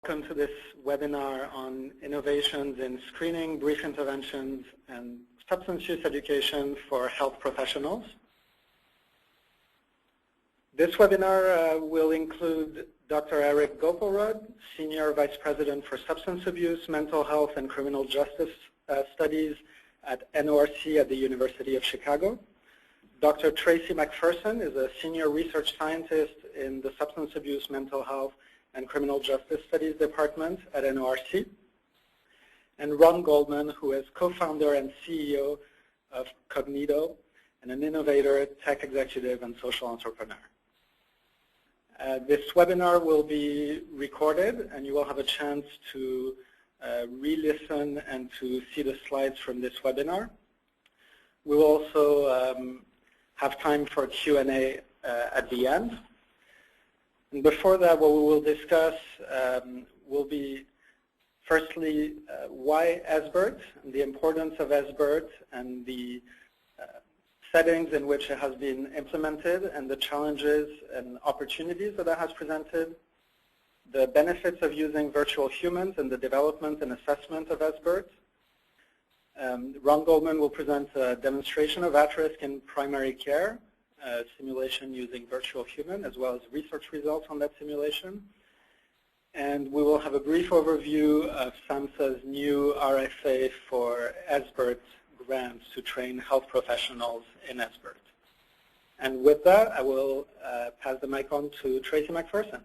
Welcome to this webinar on innovations in screening, brief interventions, and substance use education for health professionals. This webinar will include Dr. Eric Goplerud, Senior Vice President for Substance Abuse, Mental Health, and Criminal Justice Studies at NORC at the University of Chicago. Dr. Tracy McPherson is a Senior Research Scientist in the Substance Abuse, Mental Health, and Criminal Justice Studies Department at NORC, and Ron Goldman, who is co-founder and CEO of Kognito, and an innovator, tech executive, and social entrepreneur. This webinar will be recorded, and you will have a chance to re-listen and to see the slides from this webinar. We will also have time for Q&A at the end. And before that, what we will discuss will be, firstly, why SBIRT, and the importance of SBIRT, and the settings in which it has been implemented, and the challenges and opportunities that it has presented, the benefits of using virtual humans in the development and assessment of SBIRT. Ron Goldman will present a demonstration of at-risk in primary care, simulation using virtual human, as well as research results on that simulation. And we will have a brief overview of SAMHSA's new RFA for SBIRT grants to train health professionals in SBIRT. And with that, I will pass the mic on to Tracy McPherson.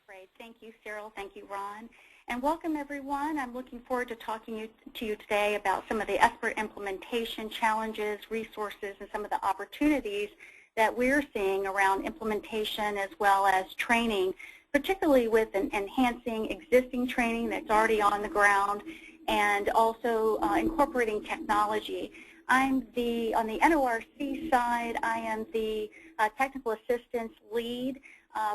Great. Thank you, Cyril. Thank you, Ron. And welcome, everyone. I'm looking forward to talking to you today about some of the SBIRT implementation challenges, resources, and some of the opportunities that we're seeing around implementation as well as training, particularly with enhancing existing training that's already on the ground and also incorporating technology. On the NORC side, I am the technical assistance lead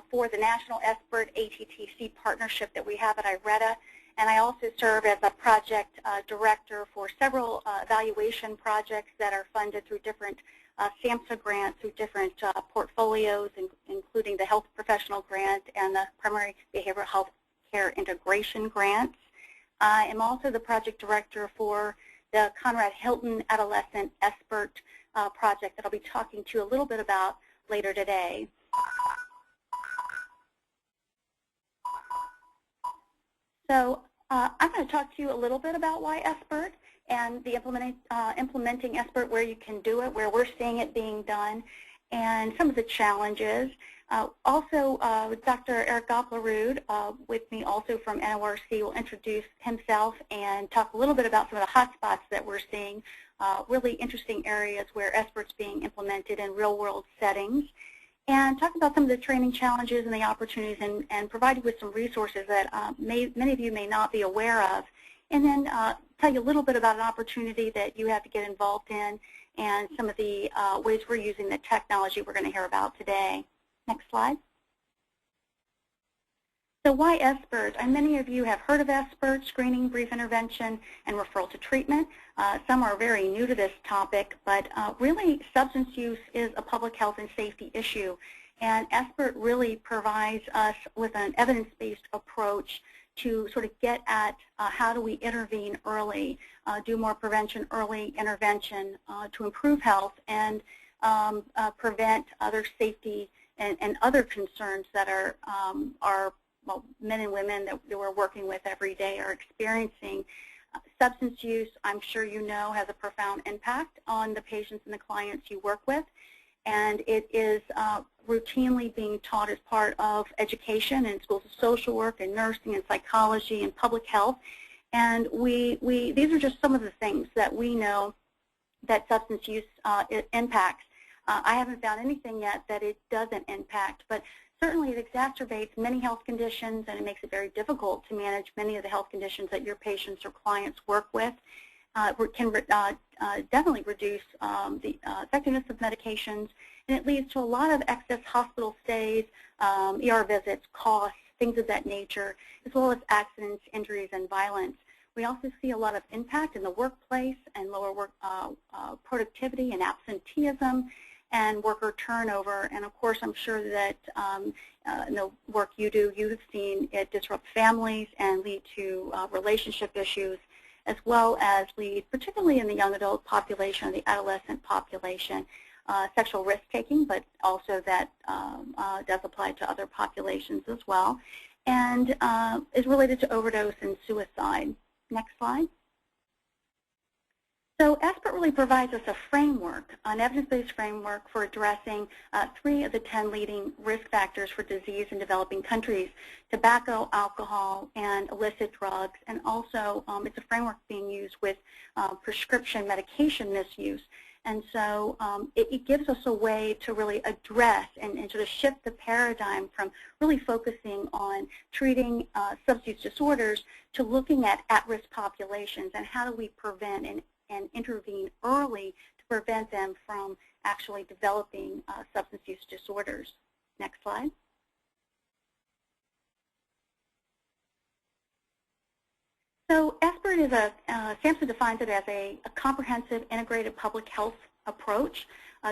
for the National SBIRT ATTC partnership that we have at IRETA, and I also serve as a project director for several evaluation projects that are funded through different SAMHSA grants, through different portfolios, including the Health Professional Grant and the Primary Behavioral Health Care Integration Grants. I am also the project director for the Conrad Hilton Adolescent SBIRT project that I'll be talking to you a little bit about later today. So I'm going to talk to you a little bit about why SBIRT and the implementing SBIRT, where you can do it, where we're seeing it being done, and some of the challenges. Also, Dr. Eric Goplerud, with me also from NORC, will introduce himself and talk a little bit about some of the hotspots that we're seeing, really interesting areas where SBIRT's being implemented in real-world settings, and talk about some of the training challenges and the opportunities, and provide you with some resources that many of you may not be aware of, and then tell you a little bit about an opportunity that you have to get involved in and some of the ways we're using the technology we're going to hear about today. Next slide. So why SBIRT? And many of you have heard of SBIRT, screening, brief intervention, and referral to treatment. Some are very new to this topic, but really substance use is a public health and safety issue. And SBIRT really provides us with an evidence-based approach to sort of get at how do we intervene early, do more prevention, early intervention to improve health and prevent other safety and other concerns that are well, men and women that we're working with every day are experiencing. Substance use, I'm sure you know, has a profound impact on the patients and the clients you work with, and it is routinely being taught as part of education in schools of social work and nursing and psychology and public health. And these are just some of the things that we know that substance use impacts. I haven't found anything yet that it doesn't impact, but certainly it exacerbates many health conditions, and it makes it very difficult to manage many of the health conditions that your patients or clients work with. It can definitely reduce the effectiveness of medications, and it leads to a lot of excess hospital stays, ER visits, costs, things of that nature, as well as accidents, injuries, and violence. We also see a lot of impact in the workplace and lower work productivity and absenteeism, and worker turnover. And of course, I'm sure that in the work you do, you have seen it disrupt families and lead to relationship issues, as well as lead, particularly in the young adult population or the adolescent population, sexual risk-taking, but also that does apply to other populations as well, and is related to overdose and suicide. Next slide. So SBIRT really provides us a framework, an evidence-based framework for addressing 3 of the 10 leading risk factors for disease in developing countries: tobacco, alcohol, and illicit drugs. And also, it's a framework being used with prescription medication misuse. And so it gives us a way to really address and sort of shift the paradigm from really focusing on treating substance use disorders to looking at risk populations and how do we prevent and intervene early to prevent them from actually developing substance use disorders. Next slide. So SBIRT is SAMHSA defines it as a comprehensive integrated public health approach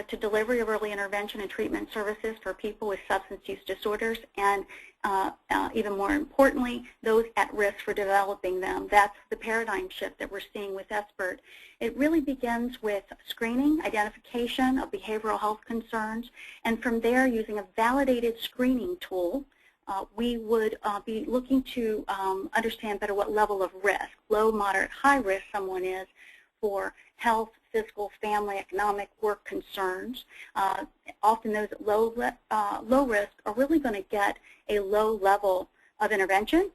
to delivery of early intervention and treatment services for people with substance use disorders, and even more importantly, those at risk for developing them. That's the paradigm shift that we're seeing with SBIRT. It really begins with screening, identification of behavioral health concerns, and from there, using a validated screening tool, we would be looking to understand better what level of risk, low, moderate, high risk someone is for health, physical, family, economic, work concerns. Often those at low risk are really going to get a low level of intervention,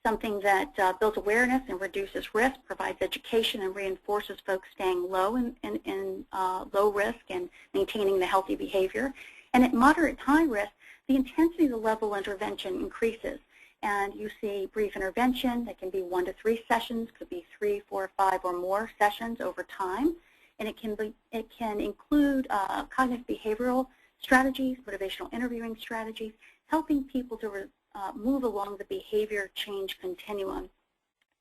something that builds awareness and reduces risk, provides education and reinforces folks staying low in low risk and maintaining the healthy behavior. And at moderate to high risk, the intensity of the level of intervention increases. And you see brief intervention that can be 1 to 3 sessions, could be 3, 4, 5 or more sessions over time. And it can include cognitive behavioral strategies, motivational interviewing strategies, helping people to move along the behavior change continuum.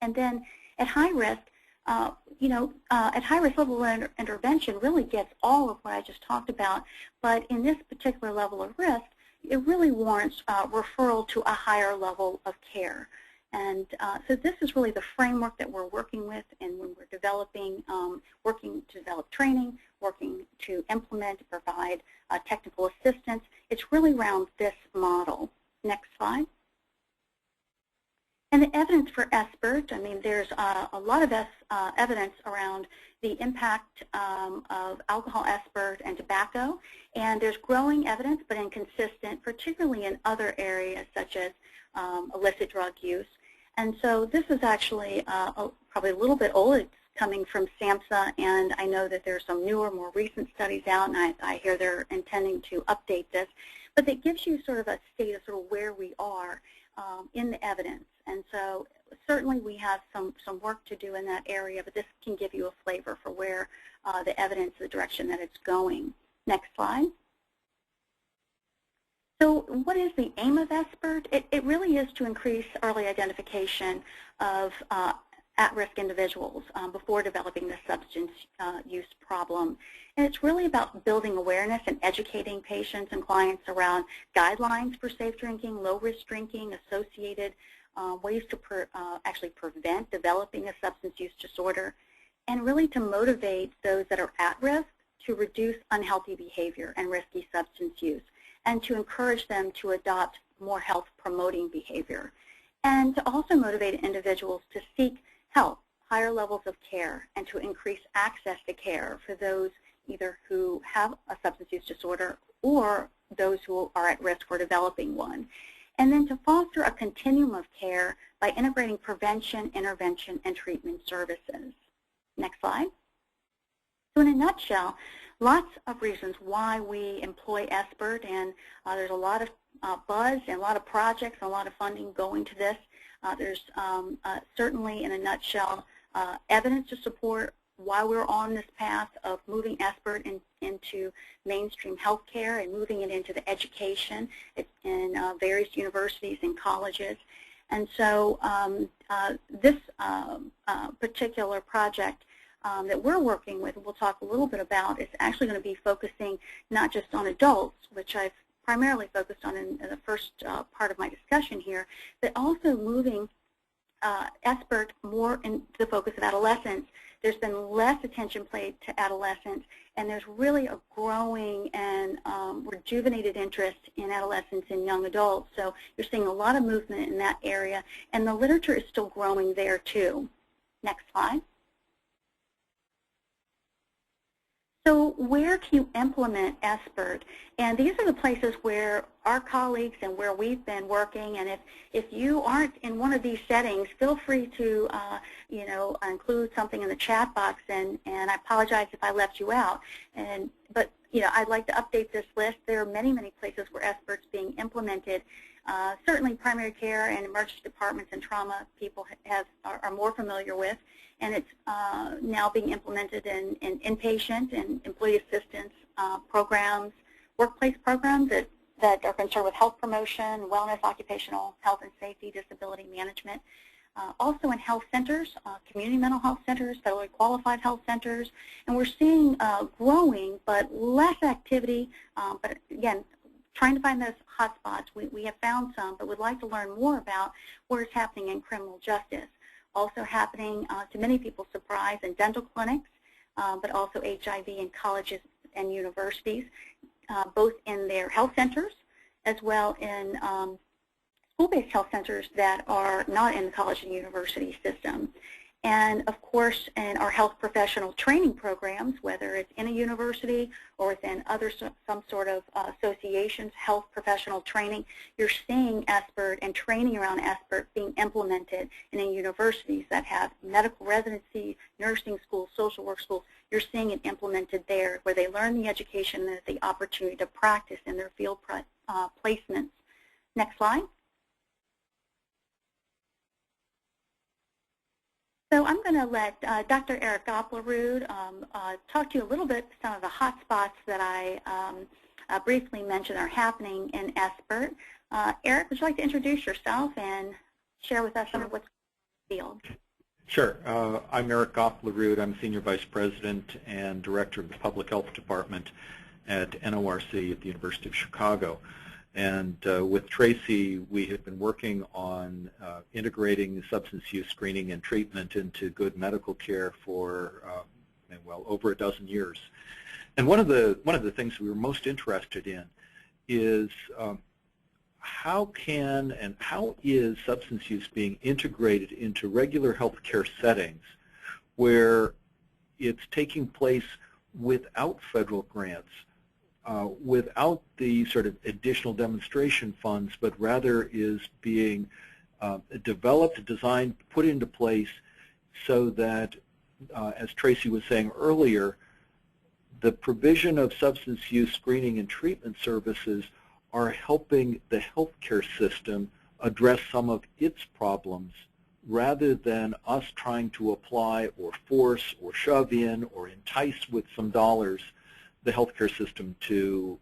And then at high risk, at high risk level of intervention really gets all of what I just talked about, but in this particular level of risk, it really warrants referral to a higher level of care. And so this is really the framework that we're working with, and when we're developing, working to develop training, working to implement, provide technical assistance, it's really around this model. Next slide. And the evidence for SBIRT, I mean, there's a lot of evidence around the impact of alcohol, SBIRT, and tobacco. And there's growing evidence, but inconsistent, particularly in other areas such as illicit drug use. And so this is actually probably a little bit old. It's coming from SAMHSA, and I know that there's some newer, more recent studies out, and I hear they're intending to update this. But it gives you sort of a state of sort of where we are in the evidence. And so certainly we have some work to do in that area, but this can give you a flavor for where the evidence, the direction that it's going. Next slide. So what is the aim of SBIRT? It really is to increase early identification of at-risk individuals before developing the substance use problem. And it's really about building awareness and educating patients and clients around guidelines for safe drinking, low-risk drinking, associated ways to actually prevent developing a substance use disorder, and really to motivate those that are at risk to reduce unhealthy behavior and risky substance use, and to encourage them to adopt more health-promoting behavior, and to also motivate individuals to seek help, higher levels of care, and to increase access to care for those either who have a substance use disorder or those who are at risk for developing one. And then to foster a continuum of care by integrating prevention, intervention, and treatment services. Next slide. So in a nutshell, lots of reasons why we employ SBIRT, and there's a lot of buzz and a lot of projects and a lot of funding going to this. There's certainly, in a nutshell, evidence to support why we're on this path of moving SBIRT into mainstream healthcare and moving it into the education in various universities and colleges. And so this particular project that we're working with, we'll talk a little bit about, is actually going to be focusing not just on adults, which I've primarily focused on in the first part of my discussion here, but also moving SBIRT more into the focus of adolescents. There's been less attention paid to adolescents, and there's really a growing and rejuvenated interest in adolescents and young adults. So you're seeing a lot of movement in that area, and the literature is still growing there too. Next slide. So where can you implement SBIRT? And these are the places where our colleagues and where we've been working. And if you aren't in one of these settings, feel free to include something in the chat box. And I apologize if I left you out. But I'd like to update this list. There are many, many places where SBIRT's being implemented. Certainly primary care and emergency departments and trauma people are more familiar with. And it's now being implemented in inpatient and employee assistance programs, workplace programs that are concerned with health promotion, wellness, occupational health and safety, disability management. Also in health centers, community mental health centers, federally qualified health centers. And we're seeing growing but less activity, but again, trying to find those hotspots. We have found some, but would like to learn more about where it's happening in criminal justice. Also happening, to many people's surprise, in dental clinics, but also HIV in colleges and universities, both in their health centers as well in school-based health centers that are not in the college and university system. And of course, in our health professional training programs, whether it's in a university or within some sort of associations, health professional training, you're seeing SBIRT and training around SBIRT being implemented. And in universities that have medical residency, nursing schools, social work schools, you're seeing it implemented there, where they learn the education and the opportunity to practice in their field placements. Next slide. So I'm going to let Dr. Eric Goplerud talk to you a little bit some of the hot spots that I briefly mentioned are happening in SBIRT. Eric, would you like to introduce yourself and share with us some of what's in the field? Sure. I'm Eric Goplerud. I'm Senior Vice President and Director of the Public Health Department at NORC at the University of Chicago. And with Tracy, we have been working on integrating substance use screening and treatment into good medical care for well over a dozen years. And one of the things we were most interested in is how is substance use being integrated into regular healthcare settings where it's taking place without federal grants, without the sort of additional demonstration funds, but rather is being developed, designed, put into place so that, as Tracy was saying earlier, the provision of substance use screening and treatment services are helping the healthcare system address some of its problems rather than us trying to apply or force or shove in or entice with some dollars the healthcare system to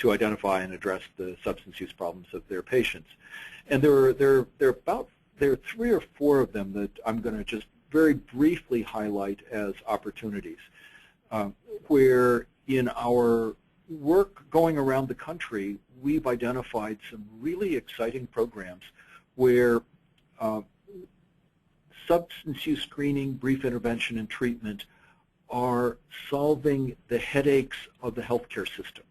identify and address the substance use problems of their patients. And there are 3 or 4 of them that I'm going to just very briefly highlight as opportunities, where in our work going around the country, we've identified some really exciting programs where substance use screening, brief intervention, and treatment are solving the headaches of the healthcare system.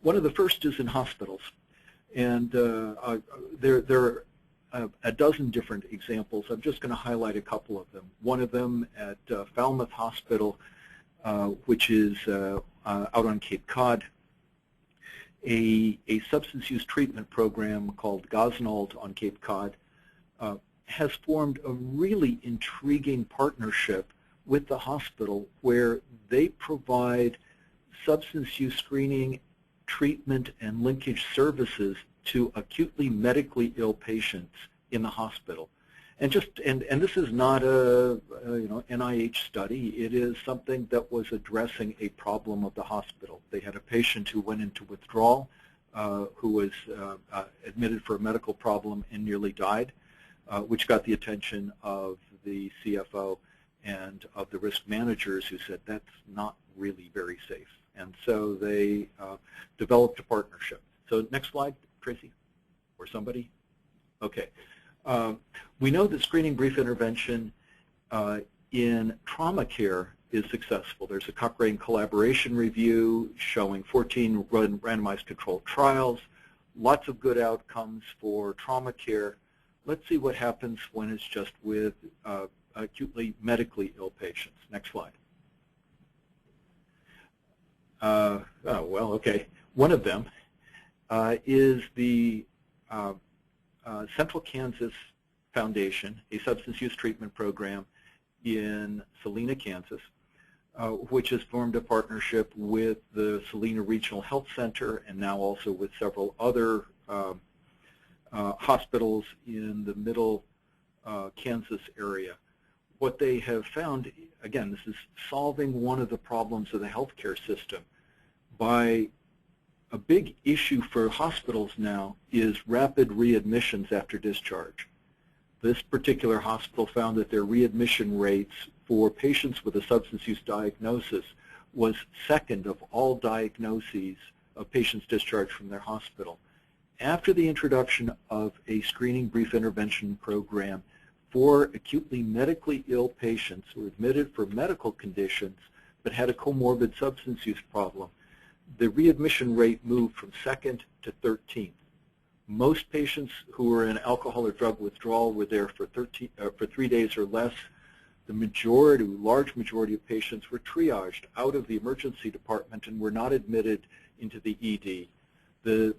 One of the first is in hospitals, and there are a dozen different examples. I'm just going to highlight a couple of them. One of them at Falmouth Hospital, which is out on Cape Cod, a substance use treatment program called Gosnold on Cape Cod has formed a really intriguing partnership with the hospital where they provide substance use screening, treatment, and linkage services to acutely medically ill patients in the hospital. And this is not a NIH study. It is something that was addressing a problem of the hospital. They had a patient who went into withdrawal, who was admitted for a medical problem and nearly died, which got the attention of the CFO. and of the risk managers who said that's not really very safe. And so they developed a partnership. So next slide, Tracy, or somebody. Okay. We know that screening brief intervention in trauma care is successful. There's a Cochrane collaboration review showing 14 randomized controlled trials, lots of good outcomes for trauma care. Let's see what happens when it's just with acutely medically ill patients. Next slide. Oh, well, okay. One of them is the Central Kansas Foundation, a substance use treatment program in Salina, Kansas, which has formed a partnership with the Salina Regional Health Center and now also with several other hospitals in the middle Kansas area. What they have found, again, this is solving one of the problems of the healthcare system. By a big issue for hospitals now is rapid readmissions after discharge. This particular hospital found that their readmission rates for patients with a substance use diagnosis was second of all diagnoses of patients discharged from their hospital. After the introduction of a screening brief intervention program for acutely medically ill patients who were admitted for medical conditions but had a comorbid substance use problem, the readmission rate moved from second to 13th. Most patients who were in alcohol or drug withdrawal were there for 3 days or less. The majority, large majority of patients were triaged out of the emergency department and were not admitted into the ED. The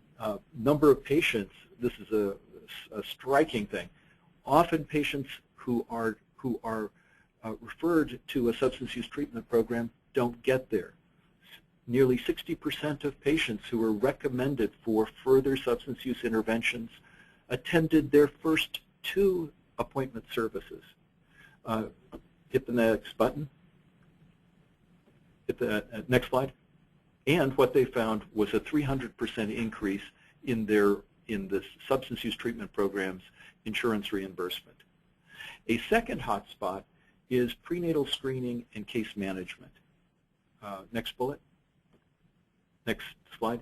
number of patients, this is a striking thing, often patients who are referred to a substance use treatment program don't get there. Nearly 60% of patients who were recommended for further substance use interventions attended their first 2 appointment services. Hit the next button. Hit the next slide. And what they found was a 300% increase in the substance use treatment program's insurance reimbursement. A second hotspot is prenatal screening and case management. Next bullet. Next slide.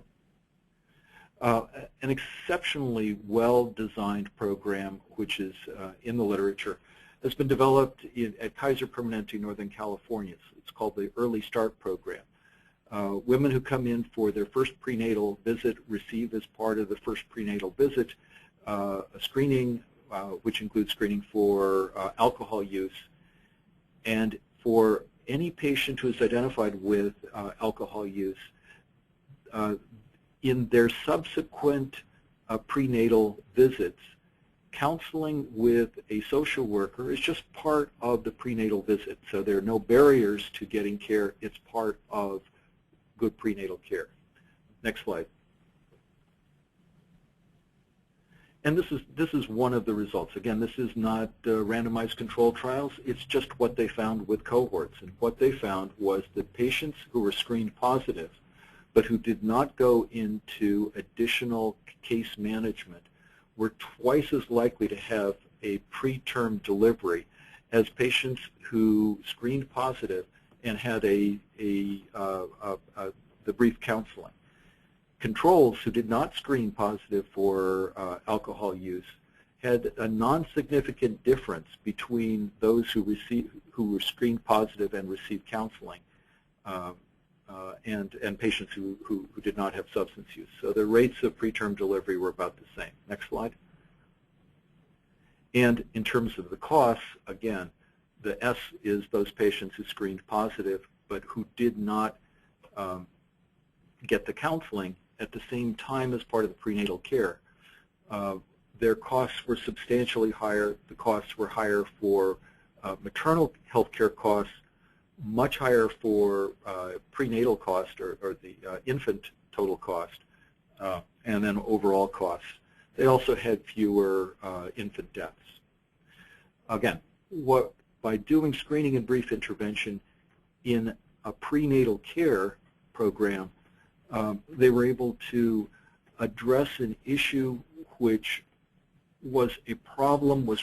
An exceptionally well-designed program, which is in the literature, has been developed at Kaiser Permanente, Northern California. It's called the Early Start Program. Women who come in for their first prenatal visit receive, as part of the first prenatal visit, a screening, which includes screening for alcohol use. And for any patient who is identified with alcohol use, in their subsequent prenatal visits, counseling with a social worker is just part of the prenatal visit. So there are no barriers to getting care. It's part of good prenatal care. Next slide. And this is one of the results. Again, this is not randomized controlled trials. It's just what they found with cohorts. And what they found was that patients who were screened positive but who did not go into additional case management were twice as likely to have a preterm delivery as patients who screened positive and had the brief counseling. Controls who did not screen positive for alcohol use had a non-significant difference between those who were screened positive and received counseling and patients who did not have substance use. So the rates of preterm delivery were about the same. Next slide. And in terms of the costs, again, the S is those patients who screened positive but who did not get the counseling at the same time as part of the prenatal care. Their costs were substantially higher. The costs were higher for maternal health care costs, much higher for prenatal cost or the infant total cost, and then overall costs. They also had fewer infant deaths. Again, by doing screening and brief intervention in a prenatal care program, they were able to address an issue which was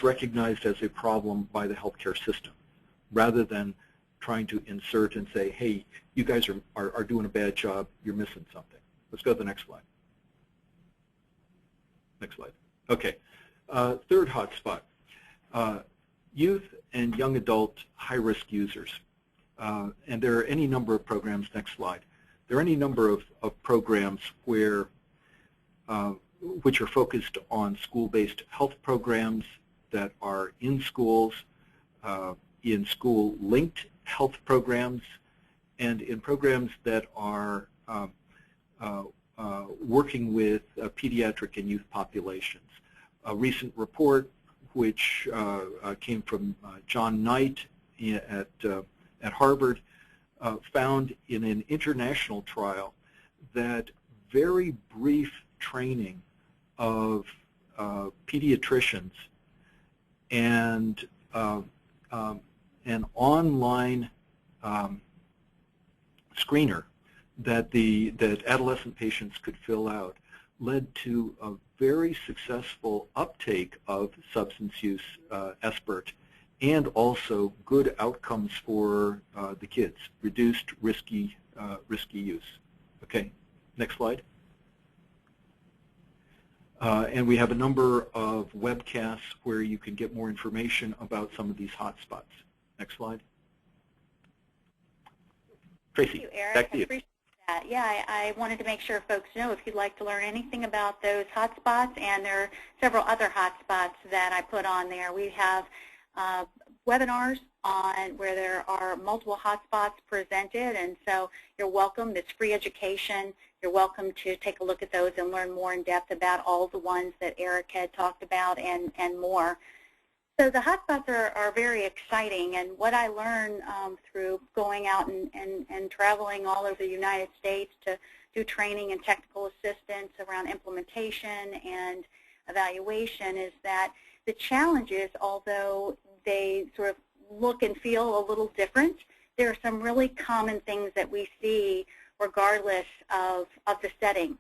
recognized as a problem by the healthcare system. rather than trying to insert and say, hey, you guys are doing a bad job, you're missing something. Let's go to the next slide. Next slide. Okay. Third hotspot, youth and young adult high-risk users. And there are any number of programs, next slide. There are any number of programs where, which are focused on school-based health programs that are in schools, in school-linked health programs, and in programs that are working with pediatric and youth populations. A recent report which came from John Knight at Harvard found in an international trial that very brief training of pediatricians and an online screener that adolescent patients could fill out led to a very successful uptake of substance use SBIRT and also good outcomes for the kids, reduced risky use. Okay, next slide. And we have a number of webcasts where you can get more information about some of these hotspots. Next slide. Tracy, thank you, Eric. back to you. I appreciate that. Yeah, I wanted to make sure folks know if you'd like to learn anything about those hotspots, and there are several other hotspots that I put on there. We have webinars on where there are multiple hotspots presented, and so you're welcome. It's free education. You're welcome to take a look at those and learn more in depth about all the ones that Eric had talked about and more. So the hotspots are very exciting, and what I learned through going out and traveling all over the United States to do training and technical assistance around implementation and evaluation is that the challenges, although they sort of look and feel a little different, there are some really common things that we see regardless of the setting.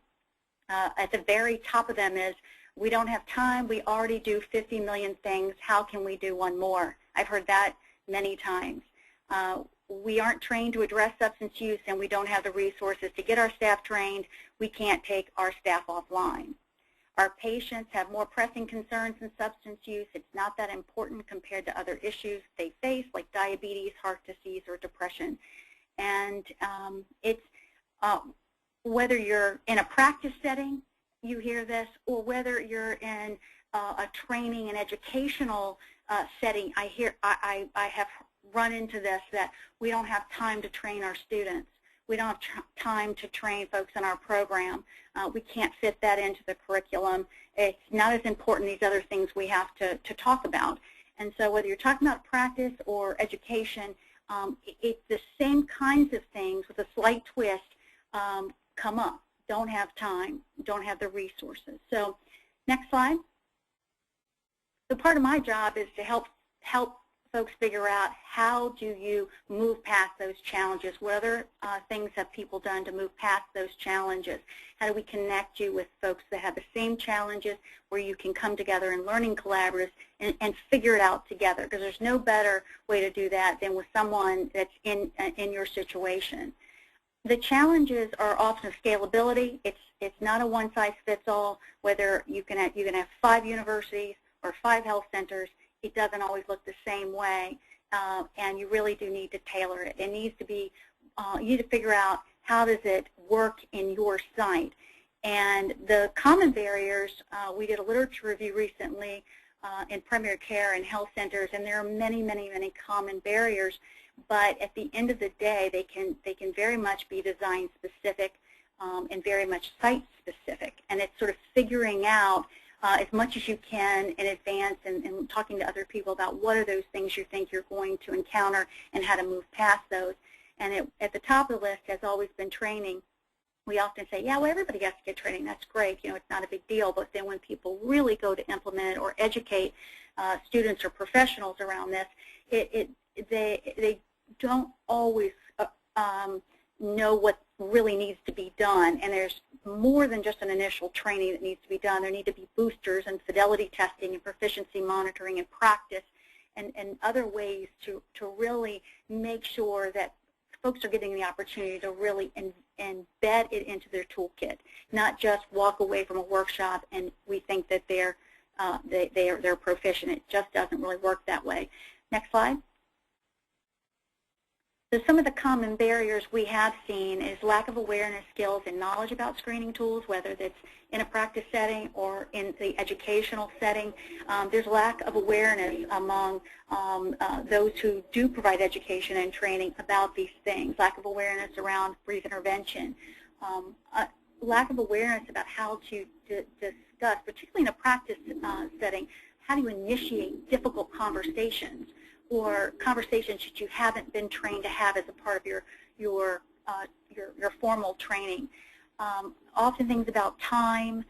At the very top of them is, we don't have time, we already do 50 million things, how can we do one more? I've heard that many times. We aren't trained to address substance use and we don't have the resources to get our staff trained, we can't take our staff offline. Our patients have more pressing concerns than substance use. It's not that important compared to other issues they face, like diabetes, heart disease, or depression. And it's whether you're in a practice setting, you hear this, or whether you're in a training and educational setting, I have run into this, that we don't have time to train our students. We don't have time to train folks in our program. We can't fit that into the curriculum. It's not as important these other things we have to talk about. And so whether you're talking about practice or education, it's the same kinds of things with a slight twist come up. Don't have time, don't have the resources. So next slide. So part of my job is to help folks figure out how do you move past those challenges. What other things have people done to move past those challenges? How do we connect you with folks that have the same challenges where you can come together in learning collaboratives and figure it out together? Because there's no better way to do that than with someone that's in your situation. The challenges are often scalability. It's not a one-size-fits-all. Whether you can have 5 universities or 5 health centers, it doesn't always look the same way, and you really do need to tailor it. It needs to be, you need to figure out how does it work in your site. And the common barriers, we did a literature review recently in primary care and health centers, and there are many, many, many common barriers. But at the end of the day, they can very much be design specific and very much site specific. And it's sort of figuring out as much as you can in advance and talking to other people about what are those things you think you're going to encounter and how to move past those. And at the top of the list has always been training. We often say, yeah, well, everybody has to get training. That's great. You know, it's not a big deal. But then when people really go to implement it or educate students or professionals around this, they don't always know what really needs to be done, and there's more than just an initial training that needs to be done. There need to be boosters and fidelity testing and proficiency monitoring and practice and other ways to really make sure that folks are getting the opportunity to really embed it into their toolkit, not just walk away from a workshop and we think that they're proficient. It just doesn't really work that way. Next slide. So some of the common barriers we have seen is lack of awareness, skills, and knowledge about screening tools, whether that's in a practice setting or in the educational setting. There's lack of awareness among those who do provide education and training about these things, lack of awareness around brief intervention, lack of awareness about how to discuss, particularly in a practice setting, how do you initiate difficult conversations or conversations that you haven't been trained to have as a part of your formal training. Often things about time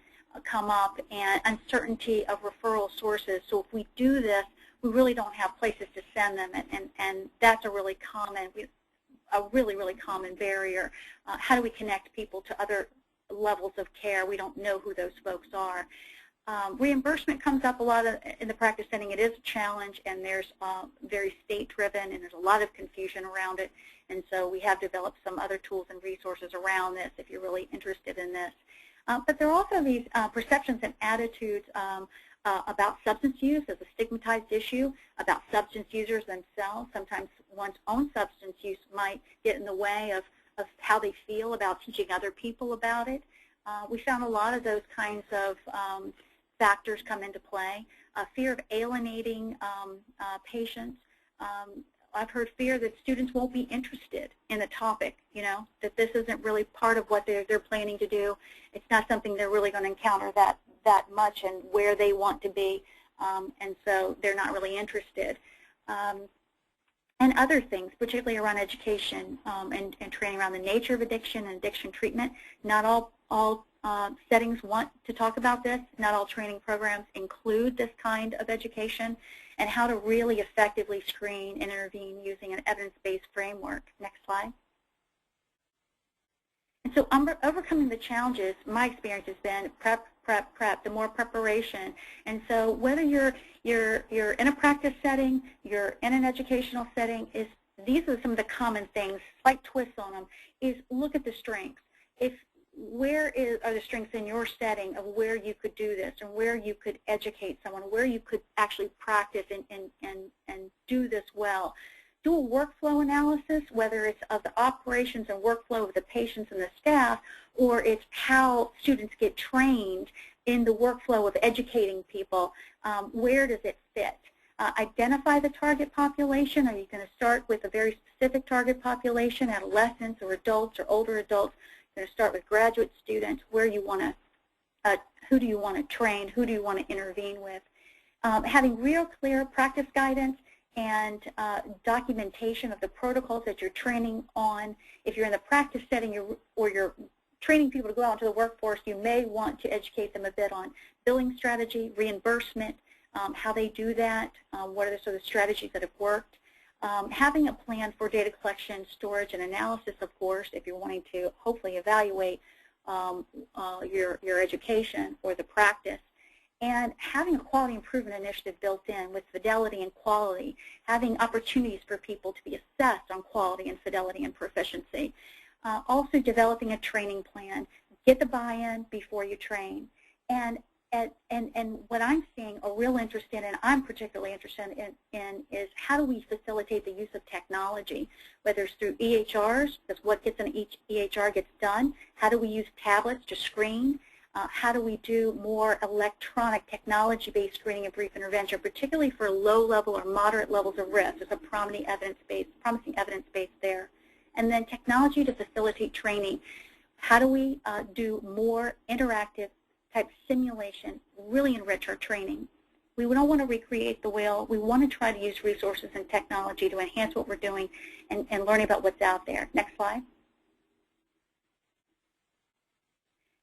come up and uncertainty of referral sources. So if we do this, we really don't have places to send them, and that's a really common barrier. How do we connect people to other levels of care? We don't know who those folks are. Reimbursement comes up a lot in the practice setting. It is a challenge, and there's very state-driven, and there's a lot of confusion around it. And so we have developed some other tools and resources around this if you're really interested in this. But there are also these perceptions and attitudes about substance use as a stigmatized issue, about substance users themselves. Sometimes one's own substance use might get in the way of how they feel about teaching other people about it. We found a lot of those kinds of factors come into play. Fear of alienating patients. I've heard fear that students won't be interested in the topic, that this isn't really part of what they're planning to do. It's not something they're really going to encounter that much and where they want to be, and so they're not really interested. And other things, particularly around education and training around the nature of addiction and addiction treatment. Not all settings want to talk about this. Not all training programs include this kind of education, and how to really effectively screen and intervene using an evidence-based framework. Next slide. And so overcoming the challenges, my experience has been prep, the more preparation. And so whether you're in a practice setting, you're in an educational setting, these are some of the common things, slight twists on them, is look at the strengths. Where are the strengths in your setting of where you could do this and where you could educate someone, where you could actually practice and do this well. Do a workflow analysis, whether it's of the operations and workflow of the patients and the staff, or it's how students get trained in the workflow of educating people. Where does it fit? Identify the target population. Are you going to start with a very specific target population, adolescents or adults or older adults? You're going to start with graduate students. Who do you want to train? Who do you want to intervene with? Having real clear practice guidance and documentation of the protocols that you're training on. If you're in the practice setting or you're training people to go out into the workforce, you may want to educate them a bit on billing strategy, reimbursement, how they do that, what are the sort of strategies that have worked. Having a plan for data collection, storage, and analysis, of course, if you're wanting to hopefully evaluate your education or the practice. And having a quality improvement initiative built in with fidelity and quality, having opportunities for people to be assessed on quality and fidelity and proficiency. Also developing a training plan. Get the buy-in before you train. And what I'm seeing a real interest in, and I'm particularly interested in is how do we facilitate the use of technology, whether it's through EHRs, because what gets in each EHR gets done. How do we use tablets to screen? How do we do more electronic technology-based screening and brief intervention, particularly for low-level or moderate levels of risk? There's a promising evidence base there. And then technology to facilitate training. How do we do more interactive type simulation, really enrich our training? We don't want to recreate the wheel. We want to try to use resources and technology to enhance what we're doing and learning about what's out there. Next slide.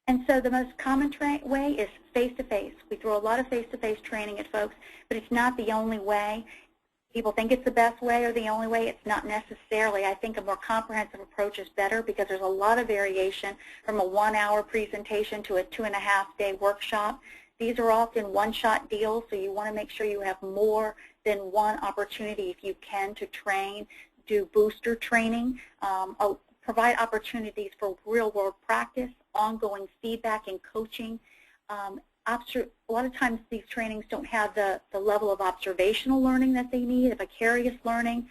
And so the most common way is face-to-face. We throw a lot of face-to-face training at folks, but it's not the only way. People think it's the best way or the only way. It's not necessarily. I think a more comprehensive approach is better because there's a lot of variation from a 1-hour presentation to a 2.5-day workshop. These are often one-shot deals, so you want to make sure you have more than one opportunity, if you can, to train, do booster training, provide opportunities for real-world practice, ongoing feedback and coaching. A lot of times these trainings don't have the level of observational learning that they need, the vicarious learning.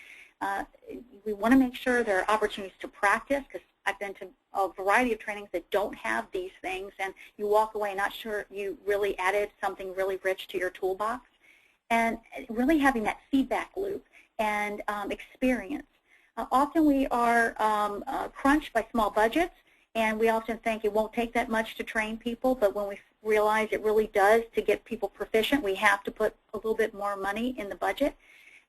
We want to make sure there are opportunities to practice, because I've been to a variety of trainings that don't have these things, and you walk away not sure you really added something really rich to your toolbox. And really having that feedback loop and experience. Often we are crunched by small budgets, and we often think it won't take that much to train people, but when we realize it really does to get people proficient, we have to put a little bit more money in the budget.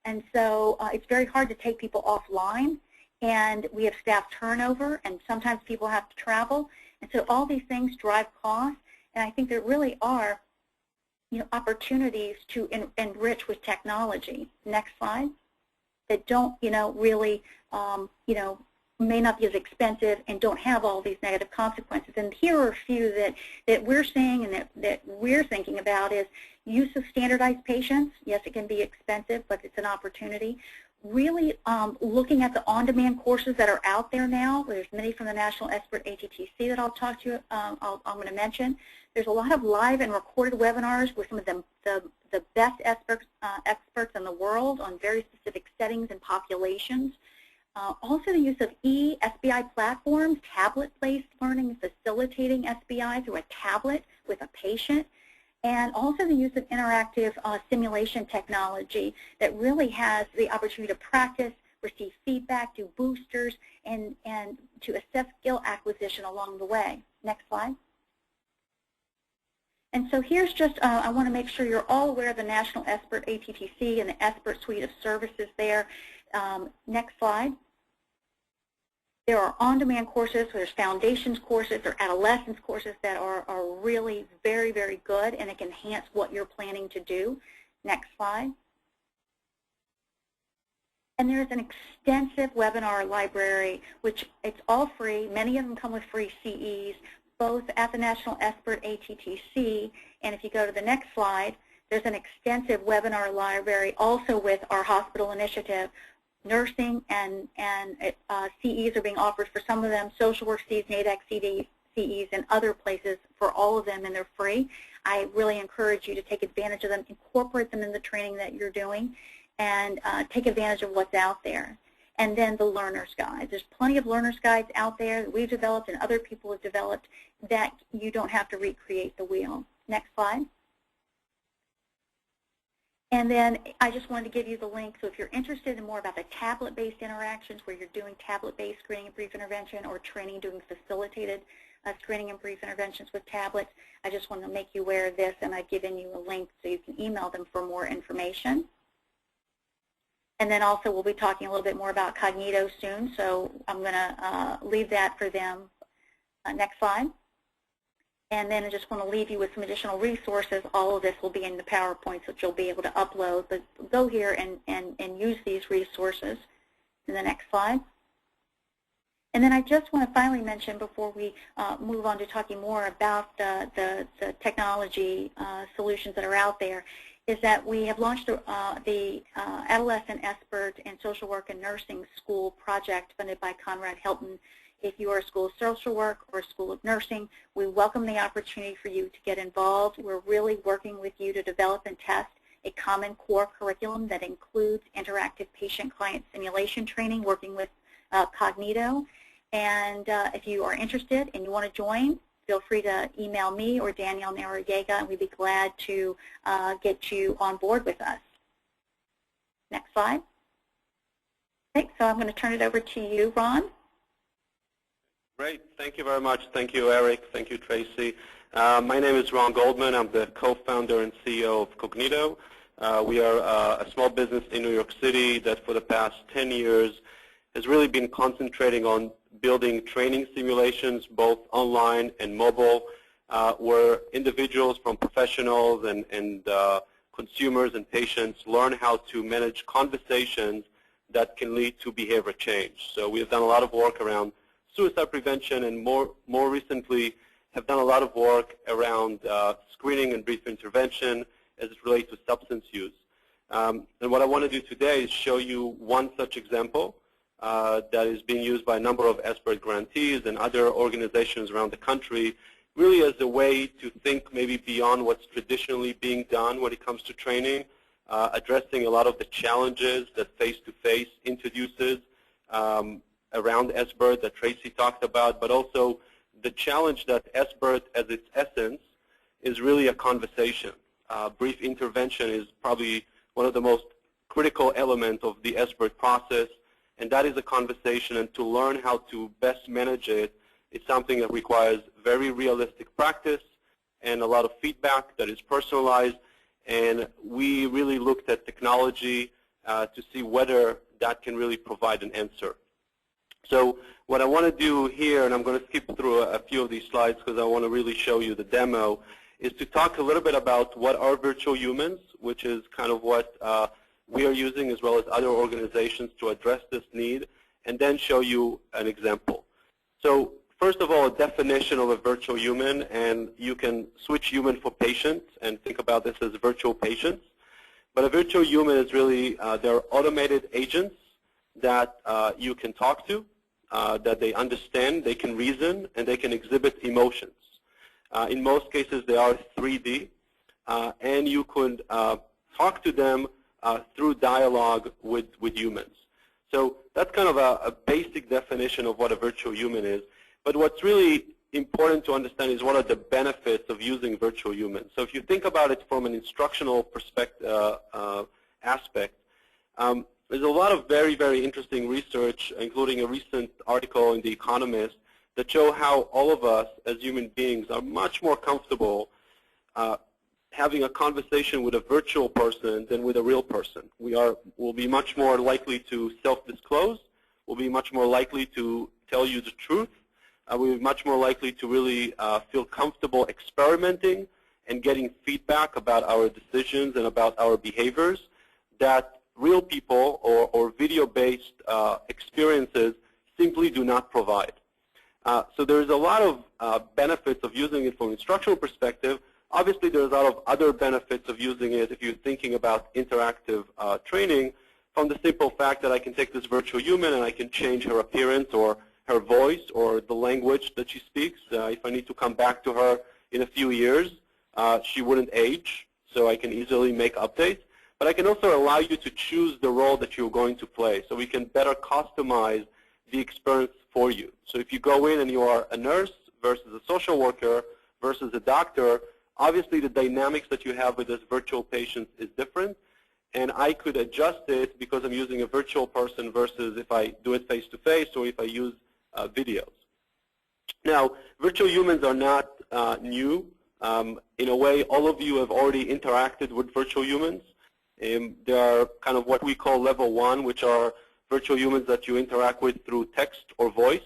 And so it's very hard to take people offline, and we have staff turnover, and sometimes people have to travel. And so all these things drive costs, and I think there really are opportunities to enrich with technology. Next slide. That don't, really, may not be as expensive and don't have all these negative consequences. And here are a few that we're seeing and that we're thinking about is use of standardized patients. Yes, it can be expensive, but it's an opportunity. Really looking at the on-demand courses that are out there now. There's many from the National SBIRT ATTC that I'll talk to you, I'm going to mention. There's a lot of live and recorded webinars with some of the best experts in the world on very specific settings and populations. Also the use of SBI platforms, tablet-based learning, facilitating SBI through a tablet with a patient, and also the use of interactive simulation technology that really has the opportunity to practice, receive feedback, do boosters, and to assess skill acquisition along the way. Next slide. And so here's just, I want to make sure you're all aware of the National SBIRT ATTC and the SBIRT suite of services there. Next slide. There are on-demand courses, there's foundations courses, or adolescence courses that are really very, very good, and it can enhance what you're planning to do. Next slide. And there's an extensive webinar library, which it's all free. Many of them come with free CEs, both at the National SBIRT ATTC, and if you go to the next slide, there's an extensive webinar library also with our hospital initiative. Nursing and CEs are being offered for some of them, social work CEs, NADAC CEs, and other places for all of them, and they're free. I really encourage you to take advantage of them, incorporate them in the training that you're doing, and take advantage of what's out there. And then the learner's guide. There's plenty of learner's guides out there that we've developed and other people have developed that you don't have to recreate the wheel. Next slide. And then I just wanted to give you the link. So if you're interested in more about the tablet-based interactions where you're doing tablet-based screening and brief intervention or training doing facilitated screening and brief interventions with tablets, I just want to make you aware of this, and I've given you a link so you can email them for more information. And then also we'll be talking a little bit more about Kognito soon, so I'm going to leave that for them. Next slide. And then I just want to leave you with some additional resources. All of this will be in the PowerPoints that you'll be able to upload, but go here and use these resources. In the next slide. And then I just want to finally mention before we move on to talking more about the technology solutions that are out there, is that we have launched the Adolescent SBIRT and Social Work and Nursing School project funded by Conrad Hilton. If you are a school of social work or a school of nursing, we welcome the opportunity for you to get involved. We're really working with you to develop and test a common core curriculum that includes interactive patient-client simulation training, working with Kognito. And if you are interested and you want to join, feel free to email me or Danielle Noriega, and we'd be glad to get you on board with us. Next slide. Okay, so I'm going to turn it over to you, Ron. Great. Thank you very much. Thank you, Eric. Thank you, Tracy. My name is Ron Goldman. I'm the co-founder and CEO of Kognito. We are a small business in New York City that for the past 10 years has really been concentrating on building training simulations both online and mobile where individuals from professionals and consumers and patients learn how to manage conversations that can lead to behavior change. So we have done a lot of work around suicide prevention, and more recently have done a lot of work around screening and brief intervention as it relates to substance use. And what I want to do today is show you one such example that is being used by a number of SBIRT grantees and other organizations around the country, really as a way to think maybe beyond what's traditionally being done when it comes to training, addressing a lot of the challenges that face-to-face introduces around SBIRT that Tracy talked about, but also the challenge that SBIRT, as its essence, is really a conversation. Brief intervention is probably one of the most critical elements of the SBIRT process, and that is a conversation, and to learn how to best manage it is something that requires very realistic practice and a lot of feedback that is personalized, and we really looked at technology to see whether that can really provide an answer. So what I want to do here, and I'm going to skip through a few of these slides because I want to really show you the demo, is to talk a little bit about what are virtual humans, which is kind of what we are using as well as other organizations to address this need, and then show you an example. So first of all, a definition of a virtual human, and you can switch human for patient and think about this as virtual patients. But a virtual human is really, they're automated agents that you can talk to, that they understand, they can reason, and they can exhibit emotions. In most cases, they are 3D, and you could talk to them through dialogue with humans. So that's kind of a basic definition of what a virtual human is. But what's really important to understand is what are the benefits of using virtual humans. So if you think about it from an instructional perspective, aspect, there's a lot of very, very interesting research, including a recent article in The Economist, that show how all of us as human beings are much more comfortable having a conversation with a virtual person than with a real person. We'll be much more likely to self-disclose. We'll be much more likely to tell you the truth. We'll be much more likely to really feel comfortable experimenting and getting feedback about our decisions and about our behaviors that real people or video-based experiences simply do not provide. So there's a lot of benefits of using it from an instructional perspective. Obviously, there's a lot of other benefits of using it if you're thinking about interactive training, from the simple fact that I can take this virtual human and I can change her appearance or her voice or the language that she speaks. If I need to come back to her in a few years, she wouldn't age, so I can easily make updates. But I can also allow you to choose the role that you're going to play, so we can better customize the experience for you. So if you go in and you are a nurse versus a social worker versus a doctor, obviously the dynamics that you have with this virtual patient is different, and I could adjust it because I'm using a virtual person versus if I do it face-to-face or if I use videos. Now, virtual humans are not new. In a way, all of you have already interacted with virtual humans. They are kind of what we call level 1, which are virtual humans that you interact with through text or voice.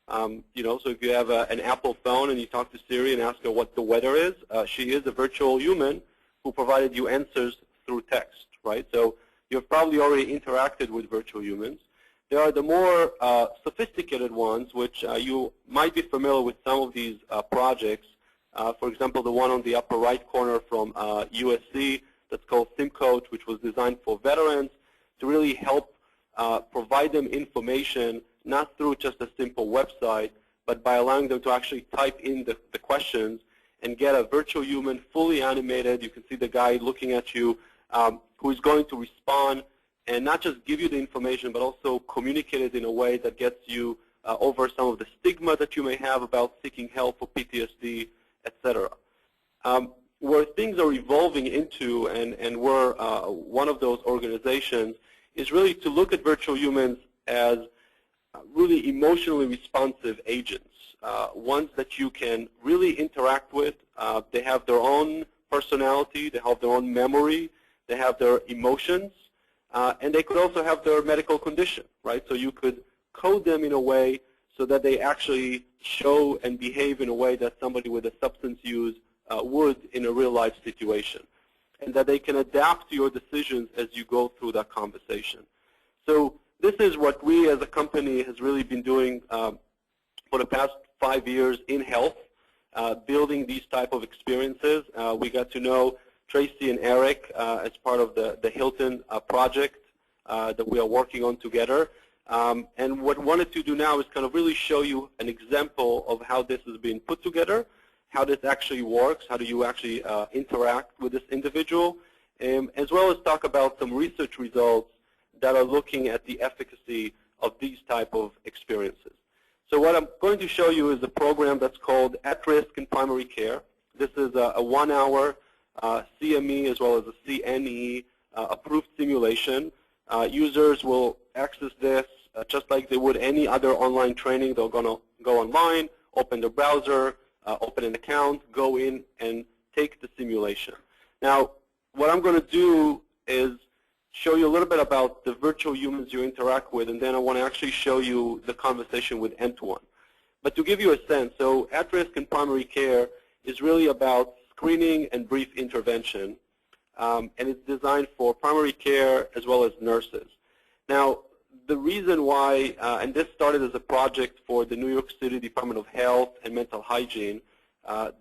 So if you have an Apple phone and you talk to Siri and ask her what the weather is, she is a virtual human who provided you answers through text, right? So you've probably already interacted with virtual humans. There are the more sophisticated ones, which you might be familiar with some of these projects. For example, the one on the upper right corner from USC that's called SimCoach, which was designed for veterans to really help provide them information, not through just a simple website, but by allowing them to actually type in the questions and get a virtual human fully animated. You can see the guy looking at you who is going to respond and not just give you the information, but also communicate it in a way that gets you over some of the stigma that you may have about seeking help for PTSD, etc. Where things are evolving into, and we're one of those organizations, is really to look at virtual humans as really emotionally responsive agents, ones that you can really interact with. They have their own personality, they have their own memory, they have their emotions, and they could also have their medical condition, right? So you could code them in a way so that they actually show and behave in a way that somebody with a substance use would in a real-life situation, and that they can adapt to your decisions as you go through that conversation. So this is what we as a company has really been doing for the past 5 years in health, building these type of experiences. We got to know Tracy and Eric as part of the Hilton project that we are working on together. And what I wanted to do now is kind of really show you an example of how this is being put together, how this actually works, how do you actually interact with this individual, as well as talk about some research results that are looking at the efficacy of these type of experiences. So what I'm going to show you is a program that's called At Risk in Primary Care. This is a 1-hour CME as well as a CNE approved simulation. Users will access this just like they would any other online training. They're going to go online, open the browser, open an account, go in, and take the simulation. Now, what I'm going to do is show you a little bit about the virtual humans you interact with, and then I want to actually show you the conversation with N2N. But to give you a sense, so At Risk in Primary Care is really about screening and brief intervention, and it's designed for primary care as well as nurses. Now, the reason why, and this started as a project for the New York City Department of Health and Mental Hygiene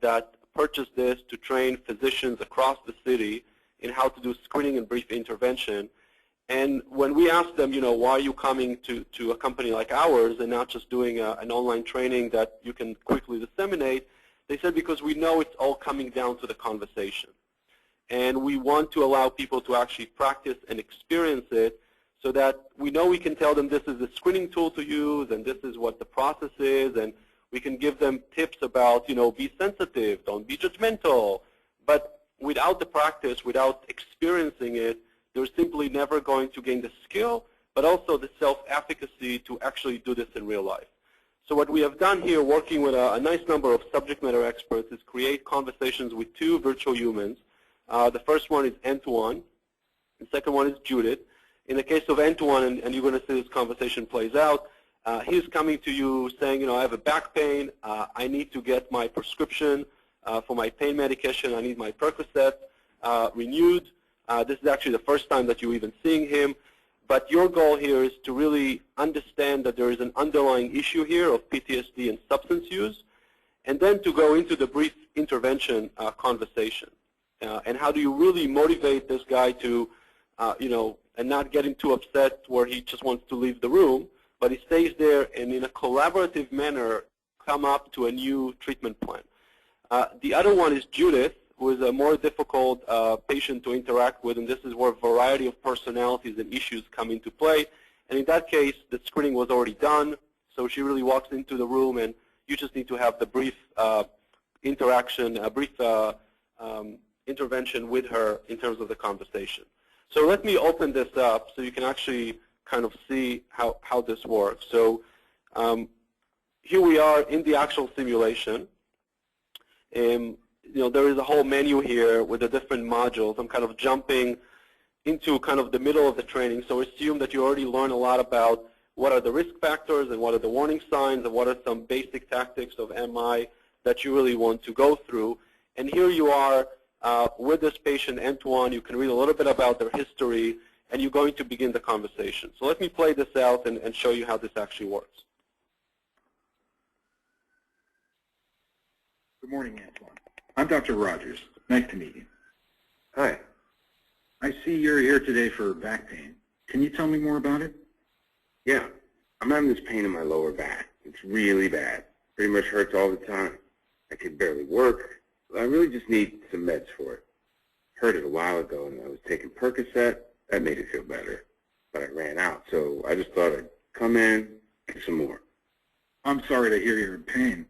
that purchased this to train physicians across the city in how to do screening and brief intervention. And when we asked them, why are you coming to a company like ours and not just doing an online training that you can quickly disseminate, they said because we know it's all coming down to the conversation. And we want to allow people to actually practice and experience it so that we know we can tell them this is a screening tool to use and this is what the process is, and we can give them tips about, be sensitive, don't be judgmental. But without the practice, without experiencing it, they're simply never going to gain the skill, but also the self-efficacy to actually do this in real life. So what we have done here, working with a nice number of subject matter experts, is create conversations with 2 virtual humans. The first one is N2N. The second one is Judith. In the case of N2N, and you're going to see this conversation plays out, he's coming to you saying, I have a back pain. I need to get my prescription for my pain medication. I need my Percocet renewed. This is actually the first time that you're even seeing him. But your goal here is to really understand that there is an underlying issue here of PTSD and substance use, and then to go into the brief intervention conversation. And how do you really motivate this guy to, and not get him too upset where he just wants to leave the room, but he stays there and in a collaborative manner come up to a new treatment plan. The other one is Judith, who is a more difficult patient to interact with, and this is where a variety of personalities and issues come into play. And in that case, the screening was already done, so she really walks into the room, and you just need to have the brief interaction, a brief intervention with her in terms of the conversation. So let me open this up so you can actually kind of see how this works. So here we are in the actual simulation. There is a whole menu here with the different modules. I'm kind of jumping into kind of the middle of the training. So assume that you already learned a lot about what are the risk factors and what are the warning signs and what are some basic tactics of MI that you really want to go through. And here you are with this patient, N2N. You can read a little bit about their history, and you're going to begin the conversation. So let me play this out and show you how this actually works. Good morning, Antoine. I'm Dr. Rogers. Nice to meet you. Hi. I see you're here today for back pain. Can you tell me more about it? Yeah, I'm having this pain in my lower back. It's really bad. Pretty much hurts all the time. I can barely work. I really just need some meds for it. Heard it a while ago, and I was taking Percocet. That made it feel better. But I ran out, so I just thought I'd come in, get some more. I'm sorry to hear you're in pain.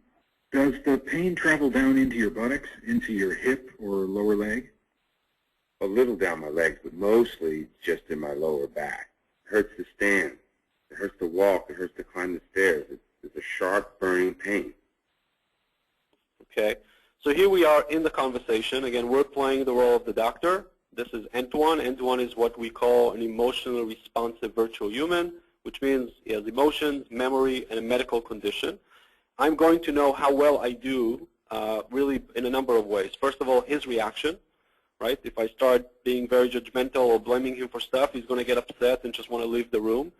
Does the pain travel down into your buttocks, into your hip or lower leg? A little down my legs, but mostly just in my lower back. It hurts to stand. It hurts to walk. It hurts to climb the stairs. It's a sharp, burning pain. Okay. So here we are in the conversation. Again, we're playing the role of the doctor. This is N2N. N2N is what we call an emotionally responsive virtual human, which means he has emotions, memory, and a medical condition. I'm going to know how well I do really in a number of ways. First of all, his reaction, right? If I start being very judgmental or blaming him for stuff, he's going to get upset and just want to leave the room.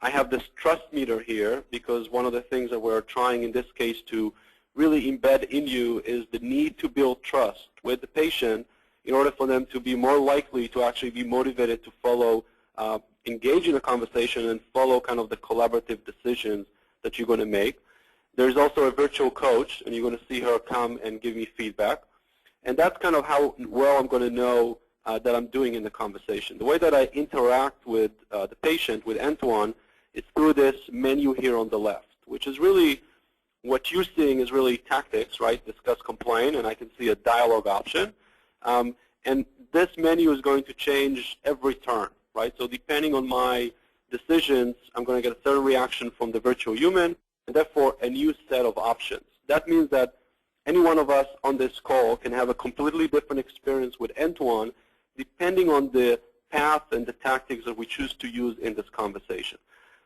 I have this trust meter here because one of the things that we're trying in this case to really embed in you is the need to build trust with the patient in order for them to be more likely to actually be motivated to follow, engage in a conversation and follow kind of the collaborative decisions that you're going to make. There's also a virtual coach, and you're going to see her come and give me feedback. And that's kind of how well I'm going to know that I'm doing in the conversation. The way that I interact with the patient, with Antoine, is through this menu here on the left, which is really what you're seeing is really tactics, right? Discuss, complain, and I can see a dialogue option. And this menu is going to change every turn, right? So depending on my decisions, I'm going to get a certain reaction from the virtual human, and therefore a new set of options. That means that any one of us on this call can have a completely different experience with Antoine depending on the path and the tactics that we choose to use in this conversation.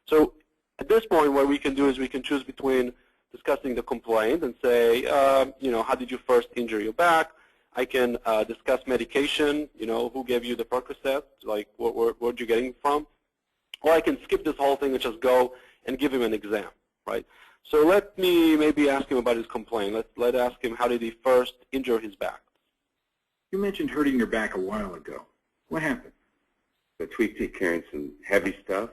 So at this point, what we can do is we can choose between discussing the complaint and say, you know, how did you first injure your back? I can discuss medication, you know, who gave you the Percocet, like where'd you getting from? Or I can skip this whole thing and just go and give him an exam, right? So let me maybe ask him about his complaint. Let's ask him how did he first injure his back. You mentioned hurting your back a while ago. What happened? I tweaked carrying some heavy stuff.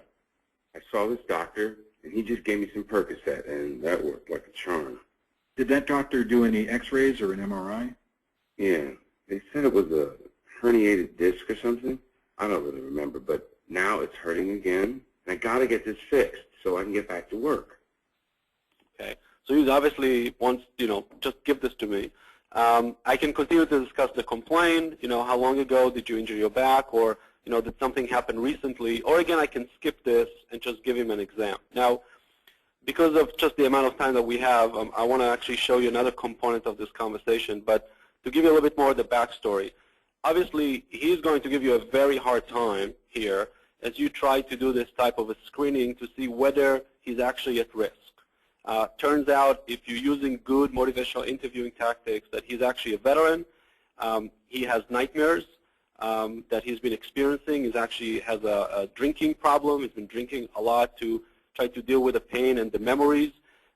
I saw this doctor, and he just gave me some Percocet, and that worked like a charm. Did that doctor do any x-rays or an MRI? Yeah, they said it was a herniated disc or something. I don't really remember, but now it's hurting again, and I got to get this fixed so I can get back to work. Okay, so he obviously wants, you know, just give this to me. I can continue to discuss the complaint, you know, how long ago did you injure your back, or, you know, did something happen recently, or again, I can skip this and just give him an exam. Now, because of just the amount of time that we have, I want to actually show you another component of this conversation, but to give you a little bit more of the backstory, obviously, he's going to give you a very hard time here as you try to do this type of a screening to see whether he's actually at risk. Turns out, if you're using good motivational interviewing tactics, that he's actually a veteran. He has nightmares that he's been experiencing. He actually has a drinking problem. He's been drinking a lot to try to deal with the pain and the memories.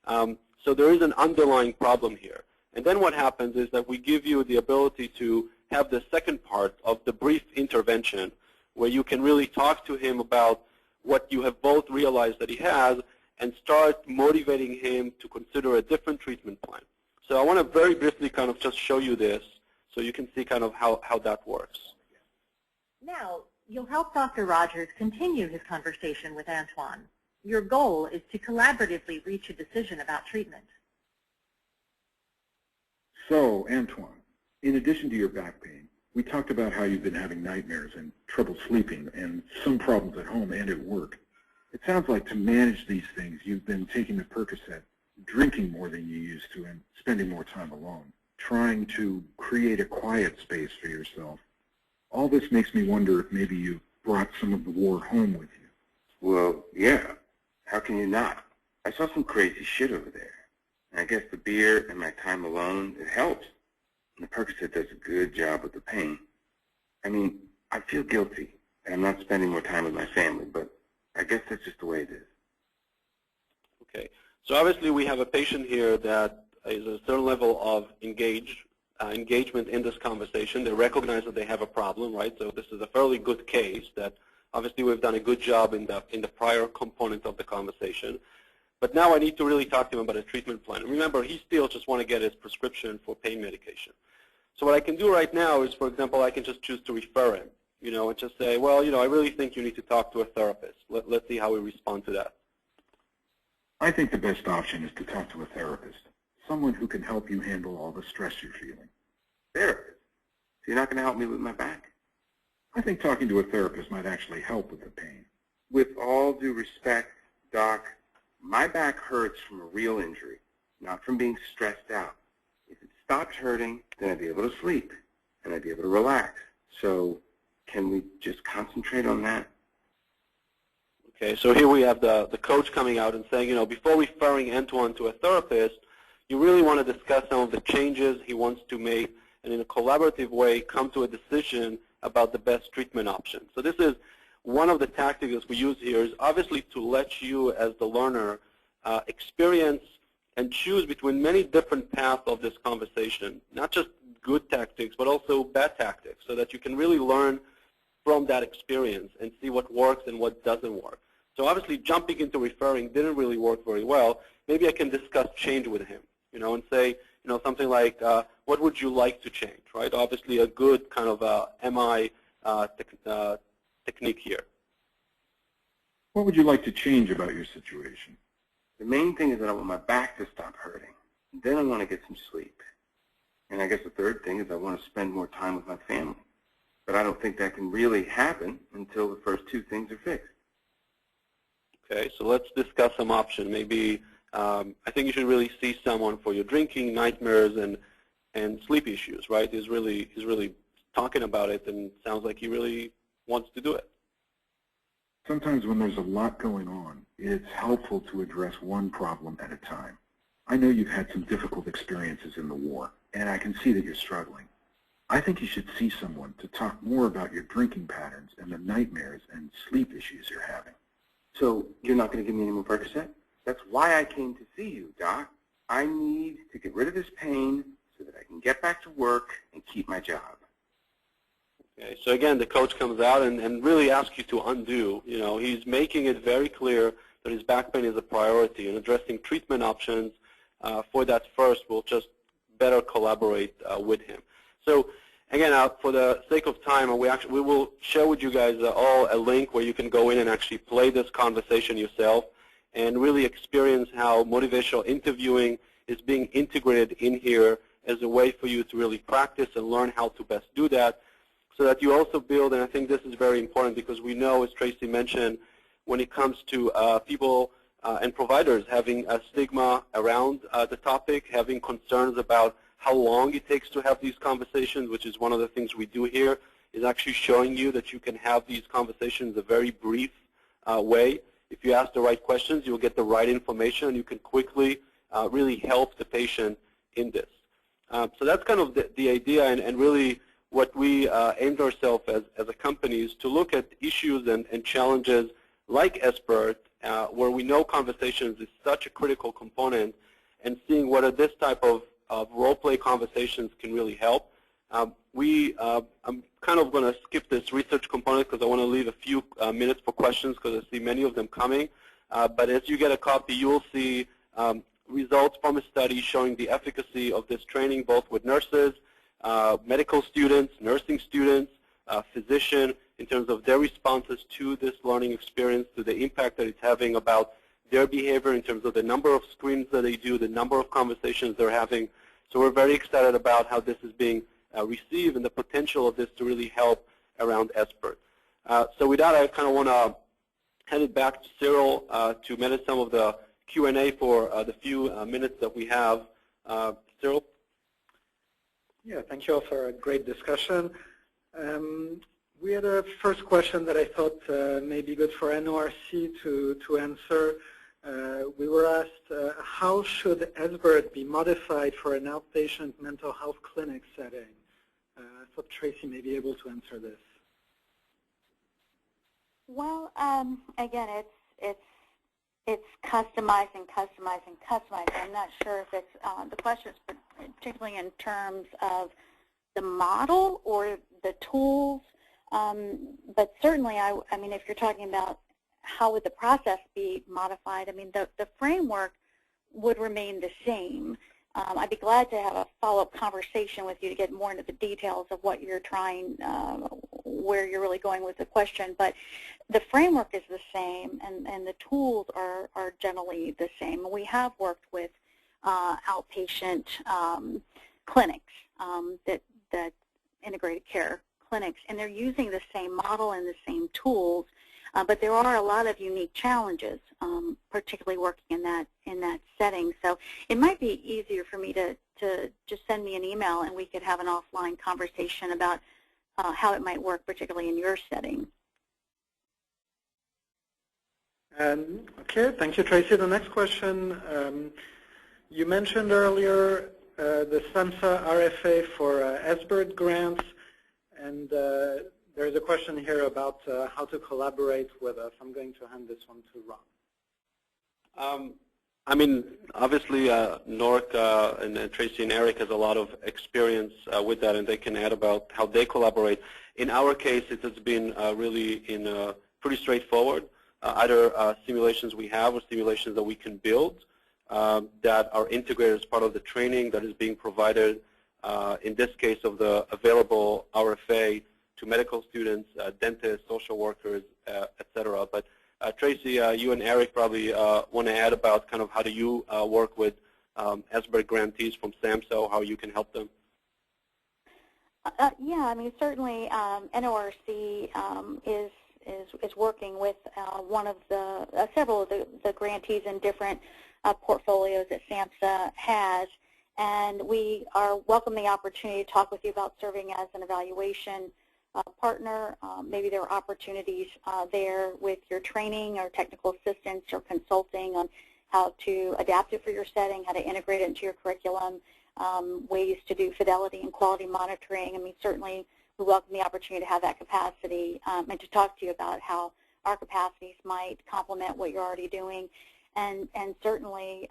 So there is an underlying problem here. And then what happens is that we give you the ability to have the second part of the brief intervention where you can really talk to him about what you have both realized that he has and start motivating him to consider a different treatment plan. So I want to very briefly kind of just show you this so you can see kind of how that works. Now, you'll help Dr. Rogers continue his conversation with Antoine. Your goal is to collaboratively reach a decision about treatment. So, Antoine, in addition to your back pain, we talked about how you've been having nightmares and trouble sleeping and some problems at home and at work. It sounds like to manage these things, you've been taking the Percocet, drinking more than you used to, and spending more time alone, trying to create a quiet space for yourself. All this makes me wonder if maybe you brought some of the war home with you. Well, yeah. How can you not? I saw some crazy shit over there. And I guess the beer and my time alone, it helps. And the Percocet does a good job with the pain. I mean, I feel guilty that I'm not spending more time with my family, but I guess that's just the way it is. Okay. So obviously we have a patient here that is a certain level of engagement in this conversation. They recognize that they have a problem, right? So this is a fairly good case that obviously we've done a good job in the prior component of the conversation. But now I need to really talk to him about a treatment plan. And remember, he still just want to get his prescription for pain medication. So what I can do right now is, for example, I can just choose to refer him, you know, and just say, well, you know, I really think you need to talk to a therapist. Let's see how we respond to that. I think the best option is to talk to a therapist, someone who can help you handle all the stress you're feeling. Therapist? So you're not going to help me with my back? I think talking to a therapist might actually help with the pain. With all due respect, Doc, my back hurts from a real injury, not from being stressed out. If it stopped hurting, then I'd be able to sleep, and I'd be able to relax. So can we just concentrate on that? Okay, so here we have the coach coming out and saying, you know, before referring Antoine to a therapist, you really want to discuss some of the changes he wants to make, and in a collaborative way, come to a decision about the best treatment option. So this is one of the tactics that we use here is obviously to let you as the learner experience and choose between many different paths of this conversation, not just good tactics, but also bad tactics, so that you can really learn from that experience and see what works and what doesn't work. So obviously jumping into referring didn't really work very well. Maybe I can discuss change with him, and say, something like, what would you like to change, right? Obviously a good kind of MI technique here. What would you like to change about your situation? The main thing is that I want my back to stop hurting. And then I want to get some sleep. And I guess the third thing is I want to spend more time with my family. But I don't think that can really happen until the first two things are fixed. Okay, so let's discuss some options. Maybe I think you should really see someone for your drinking, nightmares, and sleep issues, right? He's really talking about it, and sounds like he really wants to do it. Sometimes when there's a lot going on, it's helpful to address one problem at a time. I know you've had some difficult experiences in the war, and I can see that you're struggling. I think you should see someone to talk more about your drinking patterns and the nightmares and sleep issues you're having. So you're not going to give me any more Percocet? That's why I came to see you, Doc. I need to get rid of this pain so that I can get back to work and keep my job. Okay, so again, the coach comes out and really asks you to undo. He's making it very clear that his back pain is a priority, and addressing treatment options for that first will just better collaborate with him. So again, for the sake of time, we will share with you guys all a link where you can go in and actually play this conversation yourself and really experience how motivational interviewing is being integrated in here as a way for you to really practice and learn how to best do that, so that you also build, and I think this is very important because we know, as Tracy mentioned, when it comes to people and providers having a stigma around the topic, having concerns about how long it takes to have these conversations, which is one of the things we do here, is actually showing you that you can have these conversations a very brief way. If you ask the right questions, you'll get the right information, and you can quickly really help the patient in this. So that's kind of the idea, and really what we aimed ourselves as a company is to look at issues and challenges like SBIRT, where we know conversations is such a critical component, and seeing whether this type of role-play conversations can really help. I'm kind of going to skip this research component because I want to leave a few minutes for questions because I see many of them coming. But as you get a copy, you will see results from a study showing the efficacy of this training both with nurses, medical students, nursing students, physician, in terms of their responses to this learning experience, to the impact that it's having about their behavior in terms of the number of screens that they do, the number of conversations they're having. So we're very excited about how this is being received and the potential of this to really help around SBIRT. So with that, I kind of want to hand it back to Cyril to manage some of the Q&A for the few minutes that we have. Cyril? Yeah, thank you all for a great discussion. We had a first question that I thought may be good for NORC to answer. We were asked, how should SBIRT be modified for an outpatient mental health clinic setting? I thought Tracy may be able to answer this. Well, again, it's customizing. I'm not sure if it's the question is particularly in terms of the model or the tools, but certainly, I mean, if you're talking about how would the process be modified, I mean, the framework would remain the same. I'd be glad to have a follow-up conversation with you to get more into the details of what you're trying, where you're really going with the question. But the framework is the same, and the tools are generally the same. We have worked with outpatient clinics, that integrated care clinics, and they're using the same model and the same tools. But there are a lot of unique challenges, particularly working in that setting. So it might be easier for me to just send me an email, and we could have an offline conversation about how it might work, particularly in your setting. Okay, thank you, Tracy. The next question, you mentioned earlier the SAMHSA RFA for SBIRT grants, and there's a question here about how to collaborate with us. I'm going to hand this one to Ron. I mean, obviously, NORC and Tracy and Eric has a lot of experience with that, and they can add about how they collaborate. In our case, it has been really pretty straightforward, either simulations we have or simulations that we can build that are integrated as part of the training that is being provided, in this case of the available RFA to medical students, dentists, social workers, et cetera. But Tracy, you and Eric probably want to add about kind of how do you work with SBIRT grantees from SAMHSA, how you can help them? Yeah, I mean, certainly NORC is working with one of the several of the grantees in different portfolios that SAMHSA has, and we welcome the opportunity to talk with you about serving as an evaluation partner. Maybe there are opportunities there with your training or technical assistance or consulting on how to adapt it for your setting, how to integrate it into your curriculum, ways to do fidelity and quality monitoring. I mean, certainly we welcome the opportunity to have that capacity and to talk to you about how our capacities might complement what you're already doing. And certainly,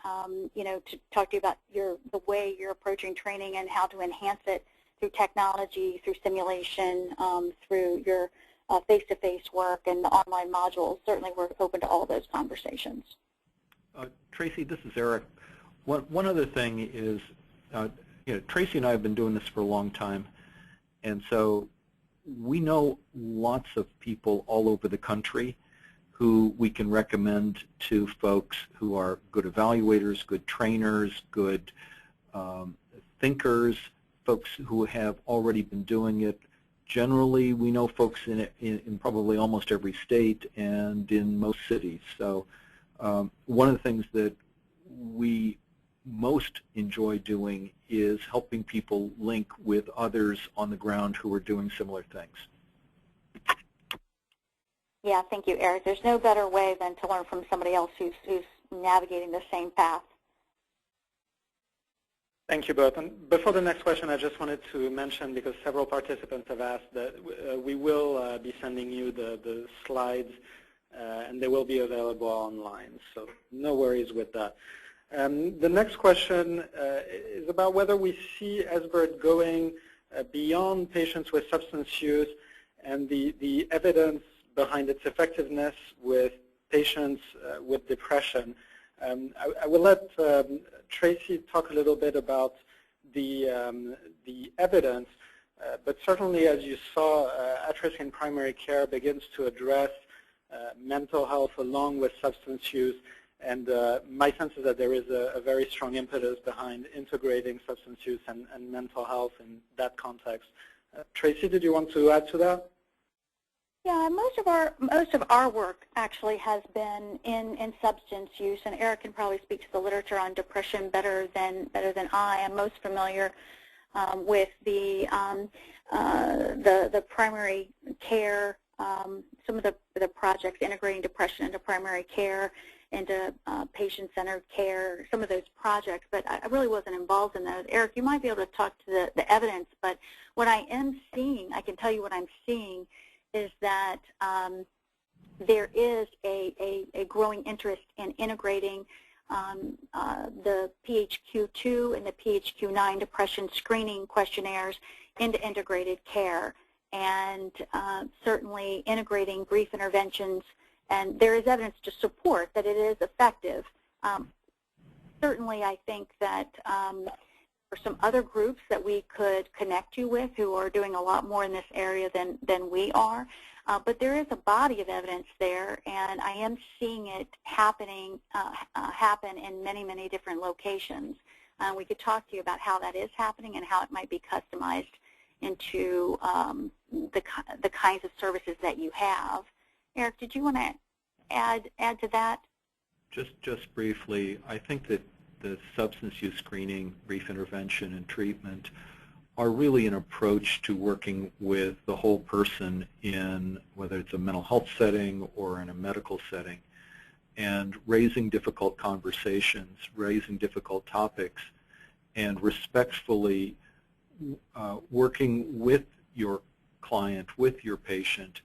you know, to talk to you about the way you're approaching training and how to enhance it through technology, through simulation, through your face-to-face work and the online modules. Certainly, we're open to all those conversations. Tracy, this is Eric. One other thing is, you know, Tracy and I have been doing this for a long time, and so we know lots of people all over the country who we can recommend to folks who are good evaluators, good trainers, good thinkers, folks who have already been doing it. Generally, we know folks in probably almost every state and in most cities. So one of the things that we most enjoy doing is helping people link with others on the ground who are doing similar things. Yeah, thank you, Eric. There's no better way than to learn from somebody else who's navigating the same path. Thank you both. And before the next question, I just wanted to mention, because several participants have asked, that we will be sending you the slides, and they will be available online. So no worries with that. The next question is about whether we see SBIRT going beyond patients with substance use and the evidence behind its effectiveness with patients with depression. I will let Tracy talk a little bit about the evidence, but certainly, as you saw, at-risk in primary care begins to address mental health along with substance use, and my sense is that there is a very strong impetus behind integrating substance use and mental health in that context. Tracy, did you want to add to that? Yeah, most of our work actually has been in substance use, and Eric can probably speak to the literature on depression better than I. I'm most familiar with the primary care, some of the projects integrating depression into primary care, into patient-centered care, some of those projects, but I really wasn't involved in those. Eric, you might be able to talk to the evidence, but what I am seeing, I can tell you what I'm seeing, is that there is a growing interest in integrating the PHQ-2 and the PHQ-9 depression screening questionnaires into integrated care, and certainly integrating brief interventions, and there is evidence to support that it is effective. Certainly, I think that for some other groups that we could connect you with who are doing a lot more in this area than we are, but there is a body of evidence there, and I am seeing it happen in many, many different locations. We could talk to you about how that is happening and how it might be customized into the kinds of services that you have. Eric, did you want to add to that? Just briefly, I think that the substance use screening, brief intervention, and treatment are really an approach to working with the whole person in whether it's a mental health setting or in a medical setting, and raising difficult conversations, raising difficult topics, and respectfully working with your client, with your patient,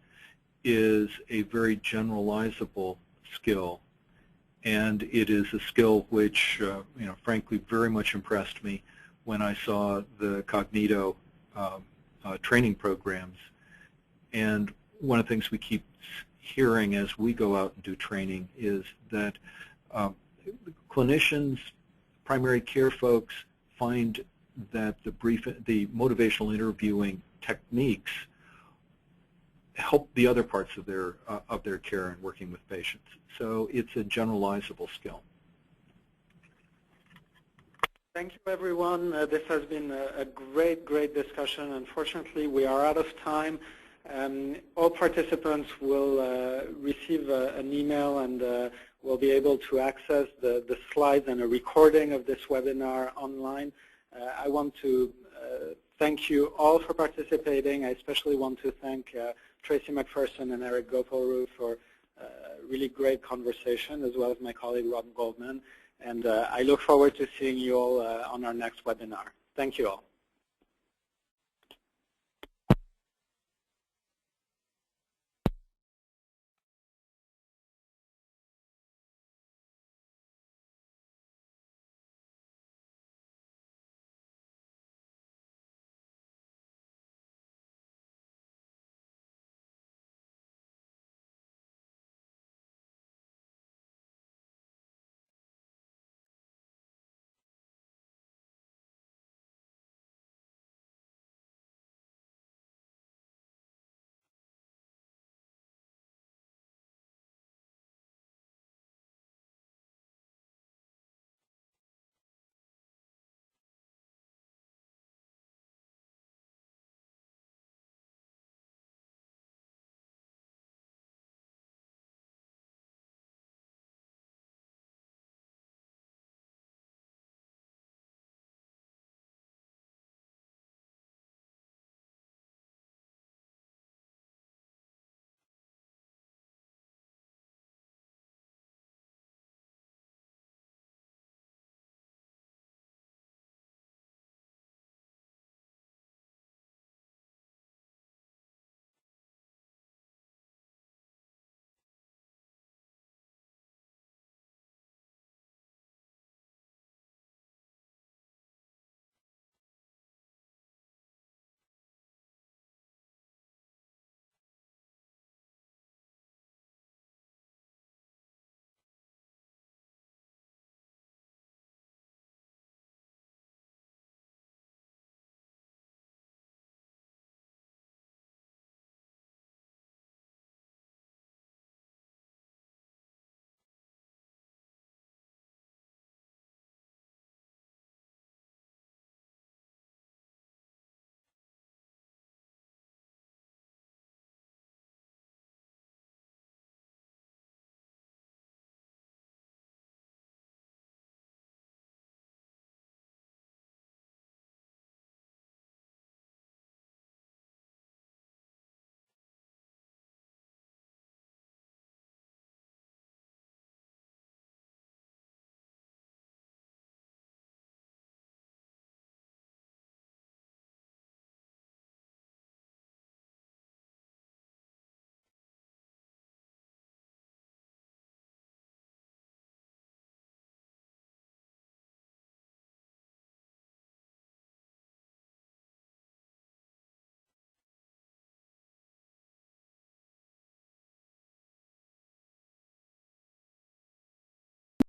is a very generalizable skill. And it is a skill which, frankly, very much impressed me when I saw the Kognito training programs. And one of the things we keep hearing as we go out and do training is that clinicians, primary care folks, find that the motivational interviewing techniques help the other parts of their care and working with patients. So it's a generalizable skill. Thank you, everyone. This has been a great discussion. Unfortunately, we are out of time. All participants will receive an email and will be able to access the slides and a recording of this webinar online. I want to thank you all for participating. I especially want to thank Tracy McPherson and Eric Goplerud for a really great conversation, as well as my colleague Rob Goldman. And I look forward to seeing you all on our next webinar. Thank you all.